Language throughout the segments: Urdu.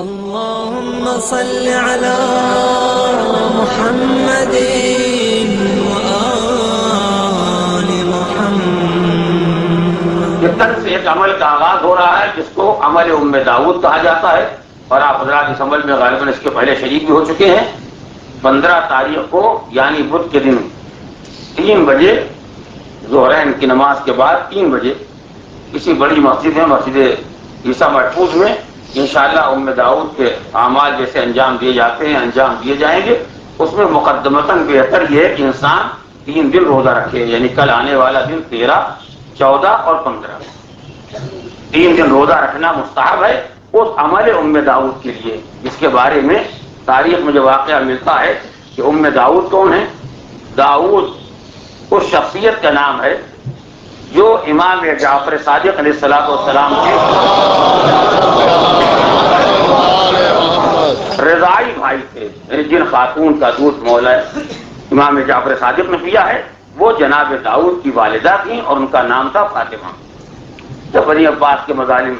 اللهم صل على محمد وآل محمد۔ یہ طرز سے ایک عمل کا آغاز ہو رہا ہے جس کو عمل داؤد کہا جاتا ہے، اور آپ حضرات اس عمل میں غالباً اس کے پہلے شریک بھی ہو چکے ہیں۔ 15 تاریخ کو یعنی بدھ کے دن 3 بجے ظہرین کی نماز کے بعد 3 بجے کسی بڑی مسجد ہے، مسجد عیسیٰ محفوظ میں انشاءاللہ داؤد کے اعمال جیسے انجام دیے جاتے ہیں انجام دیے جائیں گے۔ اس میں مقدمتاً بہتر یہ ہے کہ انسان 3 دن روزہ رکھے، یعنی کل آنے والا دن 13، 14 اور 15 3 دن روزہ رکھنا مستحب ہے اس عمل داؤد کے لیے، جس کے بارے میں تاریخ میں جو واقعہ ملتا ہے کہ داؤد کون ہے؟ داؤد اس شخصیت کا نام ہے جو امام جعفر صادق علیہ السلام کے رضائی بھائی تھے، یعنی جن خاتون کا دودھ مولا امام جعفر صادق نے پیا ہے وہ جناب داؤد کی والدہ تھیں، اور ان کا نام تھا فاطمہ۔ جب بنی عباس کے مظالم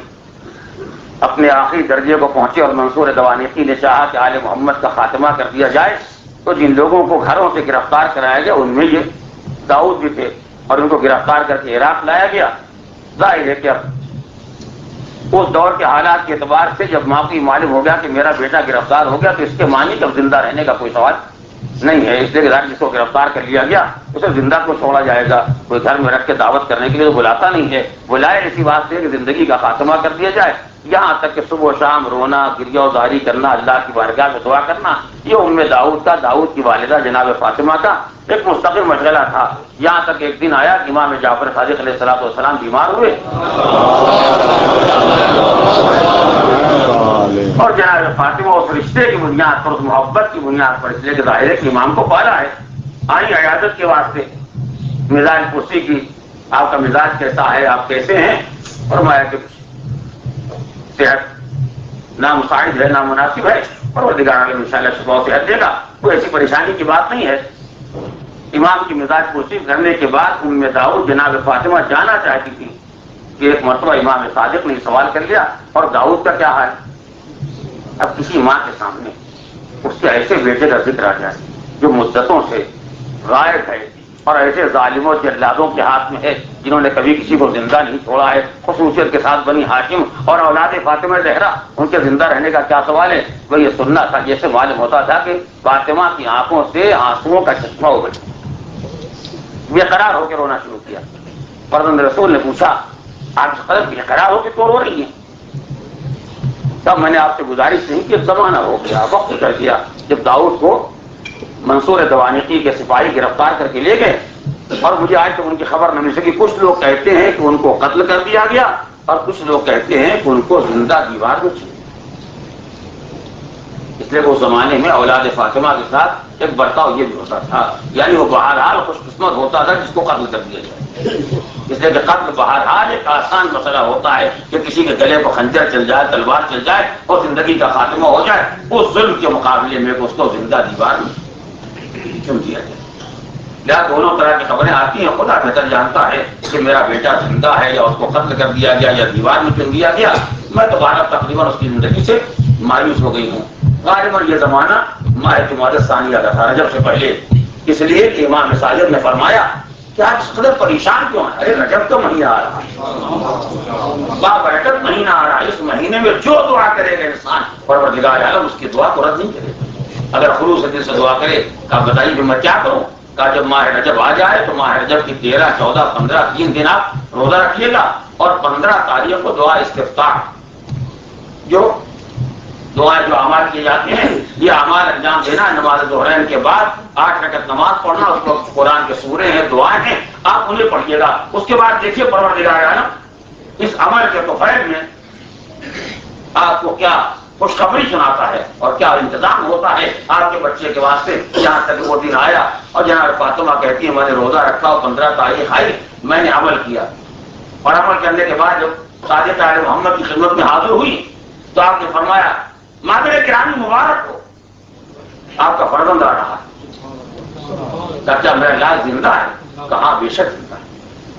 اپنے آخری درجے کو پہنچے اور منصور دوانیقی نے چاہا کہ آل محمد کا خاتمہ کر دیا جائے، تو جن لوگوں کو گھروں سے گرفتار کرایا گیا ان میں یہ داؤد بھی تھے، اور ان کو گرفتار کر کے عراق لایا گیا۔ ظاہر ہے کہ اب اس دور کے حالات کے اعتبار سے جب ماں کو معلوم ہو گیا کہ میرا بیٹا گرفتار ہو گیا، تو اس کے معنی کہ اب زندہ رہنے کا کوئی سوال نہیں ہے، اس لیے کہ جس کو گرفتار کر لیا گیا اسے زندہ کو چھوڑا جائے گا، کوئی گھر میں رکھ کے دعوت کرنے کے لیے تو بلاتا نہیں ہے، بلائے اسی واسطے کہ زندگی کا خاتمہ کر دیا جائے۔ یہاں تک کہ صبح و شام رونا، گریہ و زاری کرنا، اللہ کی بارگاہ میں دعا کرنا، یہ داؤد کی والدہ جناب فاطمہ کا ایک مستقل مشغلہ تھا۔ یہاں تک ایک دن آیا کہ امام جعفر صادق علیہ السلام بیمار ہوئے، اور جناب فاطمہ اس رشتے کی بنیاد پر، اس محبت کی بنیاد پر، اس لیے کہ ظاہر ہے کہ امام کو پالا ہے، آئی عیادت کے واسطے، مزاج پرسی کی، آپ کا مزاج کیسا ہے، آپ کیسے ہیں؟ فرمایا کہ صحت نامساعد ہے، نامناسب ہے، پروردگار عالم انشاءاللہ شفا و صحت دے گا، کوئی ایسی پریشانی کی بات نہیں ہے۔ امام کی مزاج پرسی کرنے کے بعد داؤد جناب فاطمہ جانا چاہتی تھی کہ ایک مرتبہ امام صادق نے سوال کر لیا، اور داؤد کا کیا حال؟ اب کسی ماں کے سامنے اس کے ایسے بیٹے کا ذکر آ جائے جو مدتوں سے غائب ہے اور ایسے ظالموں جلادوں کے ہاتھ میں ہے جنہوں نے کبھی کسی کو زندہ نہیں چھوڑا ہے، خصوصیت کے ساتھ بنی ہاشم اور اولاد فاطمہ زہرا، ان کے زندہ رہنے کا کیا سوال ہے؟ وہ یہ سننا تھا، جیسے معلوم ہوتا تھا کہ فاطمہ کی آنکھوں سے آنسوؤں کا چشمہ ہو گیا، بے قرار ہو کے رونا شروع کیا۔ فرزند رسول نے پوچھا آپ اس قدر بے قرار ہو کے کیوں رو رہی ہیں؟ تب میں نے آپ سے گزارش نہیں کہ زمانہ ہو گیا، وقت کر دیا، جب داؤد کو منصور دوانیقی کے سپاہی گرفتار کر کے لے گئے، اور مجھے آج تک ان کی خبر نہ مل سکی۔ کچھ لوگ کہتے ہیں کہ ان کو قتل کر دیا گیا، اور کچھ لوگ کہتے ہیں کہ ان کو زندہ دیوار میں چھوڑ، اس لیے اس زمانے میں اولاد فاطمہ کے ساتھ ایک برتاؤ یہ بھی ہوتا تھا، یعنی وہ بہرحال خوش قسمت ہوتا تھا جس کو قتل کر دیا جائے، اس لیے کہ قتل بہرحال ایک آسان مسئلہ ہوتا ہے کہ کسی کے گلے کو خنجر چل جائے، تلوار چل جائے اور زندگی کا خاتمہ ہو جائے، اس ظلم کے مقابلے میں اس کو زندہ دیوار میں کیوں دیا جائے؟ یا دونوں طرح کی خبریں آتی ہیں، خدا بہتر جانتا ہے کہ میرا بیٹا زندہ ہے یا اس کو قتل کر دیا گیا یا دیوار میں چن دیا گیا۔ میں تو تقریباً اس کی زندگی سے مایوس ہو گئی ہوں۔ غالباً یہ زمانہ ماہ جمادی ثانیہ کا تھا، رجب سے پہلے، اس لیے کہ امام صادق نے فرمایا کہ آپ اس قدر پریشان کیوں ہیں؟ ارے رجب کا مہینہ آ رہا ہے، بابرکت مہینہ آ رہا ہے، اس مہینے میں جو دعا کرے گا انسان پروردگار عالم اس کی دعا کو رد نہیں کرے گا۔ اگر خلوص دل سے دعا کرے کہ بتائیے کہ میں کیا کروں؟ کہا جب ماہ رجب آ جائے تو ماہ رجب کی 13، 14، 15 3 دن آپ روزہ رکھیے گا، اور 15 تاریخ کو دعا استفتاح، جو دعائیں جو اعمال کیے جاتے ہیں یہ اعمال انجام دینا، نماز ظہرین کے بعد 8 رکعت نماز پڑھنا، اس وقت قرآن کے سورے ہیں، دعائیں ہیں، آپ انہیں پڑھیے گا۔ اس کے بعد دیکھیے پروردگار عالم اس عمل کے توفیق میں آپ کو کیا خوشخبری سناتا ہے اور کیا انتظام ہوتا ہے آپ کے بچے کے واسطے۔ یہاں تک وہ دن آیا اور جناب فاطمہ کہتی ہے میں نے روزہ رکھا اور 15 تاریخ آئی، میں نے عمل کیا، اور عمل کرنے کے بعد جب صادق آل محمد کی خدمت میں حاضر ہوئی تو آپ نے فرمایا مادر کرانی مبارک ہو، آپ کا فرزند آ رہا ہے۔ چاچا میرا لال زندہ ہے؟ کہا بے شک زندہ ہے۔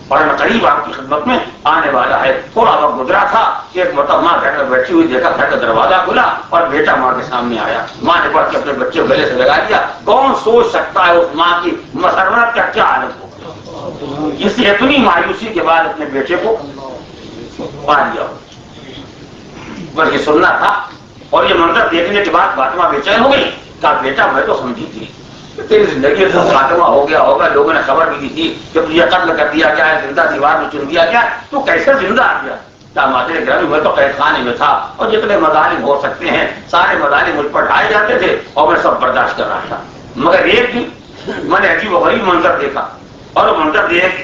اور قریب آپ کی خدمت میں آنے والا ہے۔ تھوڑا وقت گزرا تھا کہ ایک مرتبہ ماں گھر میں بیٹھی ہوئی دیکھا، گھر کا دروازہ کھلا اور بیٹا ماں کے سامنے آیا۔ ماں نے پڑھ کے اپنے بچے کو گلے سے لگا دیا۔ کون سوچ سکتا ہے اس ماں کی مسرت کا کیا حالت ہوگا؟ اس لیے اتنی مایوسی کے بعد اپنے بیٹے کو مار دیا، بلکہ سننا تھا۔ اور یہ منظر دیکھنے کے بعد فاطمہ بے چین ہو گئی۔ کہا بیٹا میں تو سمجھی تھی تیری زندگی سے خاتمہ ہو گیا ہوگا، لوگوں نے خبر بھی دی تھی کہ تجھے قتل کر دیا گیا ہے، زندہ دیوار میں چن دیا گیا، تو کیسے زندہ آ گیا؟ کیا مادر گرامی میں تو قید خانے میں تھا اور جتنے مظالم ہو سکتے ہیں سارے مظالم مجھ پر ڈھائے جاتے تھے اور میں سب برداشت کر رہا تھا، مگر ایک دن میں نے عجیب و غریب منظر دیکھا، اور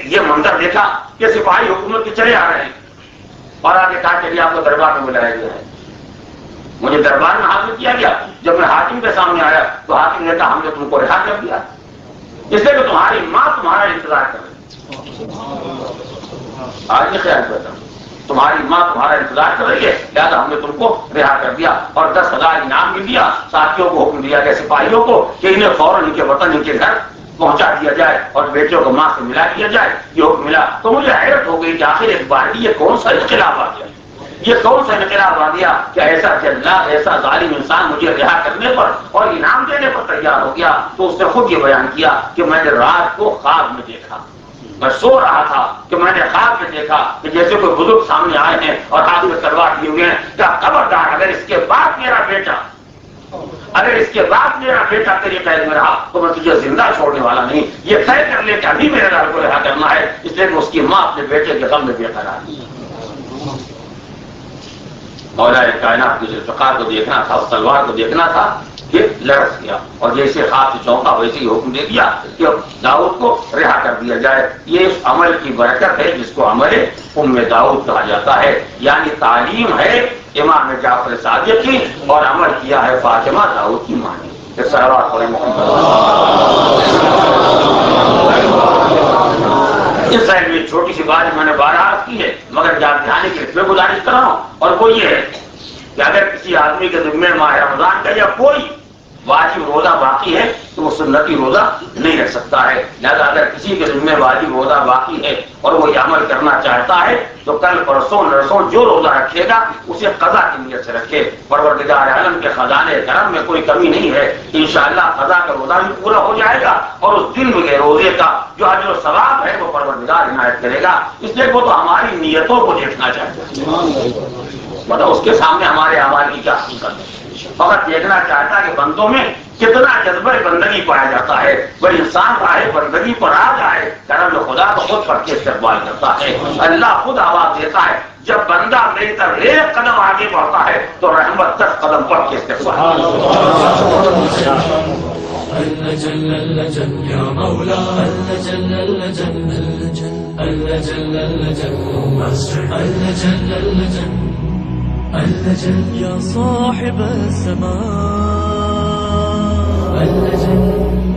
یہ منظر دیکھا کہ سپاہی حکومت کے چلے آ رہے ہیں اور آگے کہا چلیے آپ کو دربار میں بلایا گیا ہے۔ مجھے دربار میں حاضر کیا گیا۔ جب میں حاکم کے سامنے آیا تو حاکم نے کہا ہم نے تم کو رہا کر دیا اس لیے کہ تمہاری ماں تمہارا انتظار کر رہی ہے۔ آج یہ خیال کرتا ہوں تمہاری ماں تمہارا انتظار کر رہی ہے، لہٰذا ہم نے تم کو رہا کر دیا اور 10,000 انعام بھی دیا۔ ساتھیوں کو حکم دیا گیا سپاہیوں کو کہ انہیں فوراً ان کے وطن ان کے گھر پہنچا دیا جائے اور بیٹوں کو ماں سے ملا دیا جائے۔ یہ حکم ملا تو مجھے حیرت ہو گئی کہ آخر ایک بار یہ کون سا انقلاب آ گیا، یہ کون سا انقلاب آ گیا کہ ایسا جلاد ایسا ظالم انسان مجھے رہا کرنے پر اور انعام دینے پر تیار ہو گیا۔ تو اس نے خود یہ بیان کیا کہ میں نے رات کو خواب میں دیکھا، میں سو رہا تھا کہ میں نے خواب میں دیکھا کہ جیسے کوئی بزرگ سامنے آئے ہیں اور ہاتھ میں تلوار لیے ہوئے ہیں، کیا خبردار اگر اس کے بعد میرا بیٹا تیری قید میں رہا تو میں تجھے زندہ چھوڑنے والا نہیں۔ یہ طے کر لے کہ ابھی میرے لال کو رہا کرنا ہے، اس لیے کہ اس کی ماں اپنے بیٹے کے غم میں بے قرار ہے۔ مولا کائنات کی ذوالفقار کو دیکھنا تھا، اس تلوار کو دیکھنا تھا کہ لرز گیا اور جیسے خواب سے چونکا ویسے ہی حکم دے دیا کہ داؤد کو رہا کر دیا جائے۔ یہ اس عمل کی برکت ہے جس کو عمل ام داؤد کہا جاتا ہے، یعنی تعلیم ہے امام جعفر صادق کی اور عمل کیا ہے فاطمہ داؤد کی ماں نے۔ صلوات پڑھیں محمد۔ اس سائڈ میں چھوٹی سی بات میں نے بار عرض کی ہے مگر جان دہانی کے لیے گزارش کر رہا ہوں، اور وہ یہ ہے کہ اگر کسی آدمی کے ذمہ ماہ رمضان کا یا کوئی واجب روزہ باقی ہے تو وہ سنتی روزہ نہیں رکھ سکتا ہے۔ لہذا اگر کسی کے ذمہ واجب روزہ باقی ہے اور وہ یہ عمل کرنا چاہتا ہے تو کل پرسوں نرسوں جو روزہ رکھے گا اسے قضا کی نیت سے رکھے۔ پروردگار عالم کے خزانے کرم میں کوئی کمی نہیں ہے، انشاءاللہ قضا کا روزہ بھی پورا ہو جائے گا اور اس دن کے روزے کا جو اجر و ثواب ہے وہ پروردگار عنایت کرے گا۔ اس لیے وہ تو ہماری نیتوں کو دیکھنا چاہتا ہے، مطلب اس کے سامنے ہمارے اعمال کی کیا حقیقت ہے، فقط دیکھنا چاہتا ہے کہ بندوں میں کتنا جذبہ بندگی پایا جاتا ہے۔ وہ انسان راہ بندگی پر آ جائے، کرم خدا کو خود پڑھ کے استقبال کرتا ہے۔ اللہ خود آواز دیتا ہے جب بندہ میری طرف ایک قدم آگے بڑھتا ہے تو رحمت 10 قدم پڑھ کے استقبال يا صاحب السماء اللجن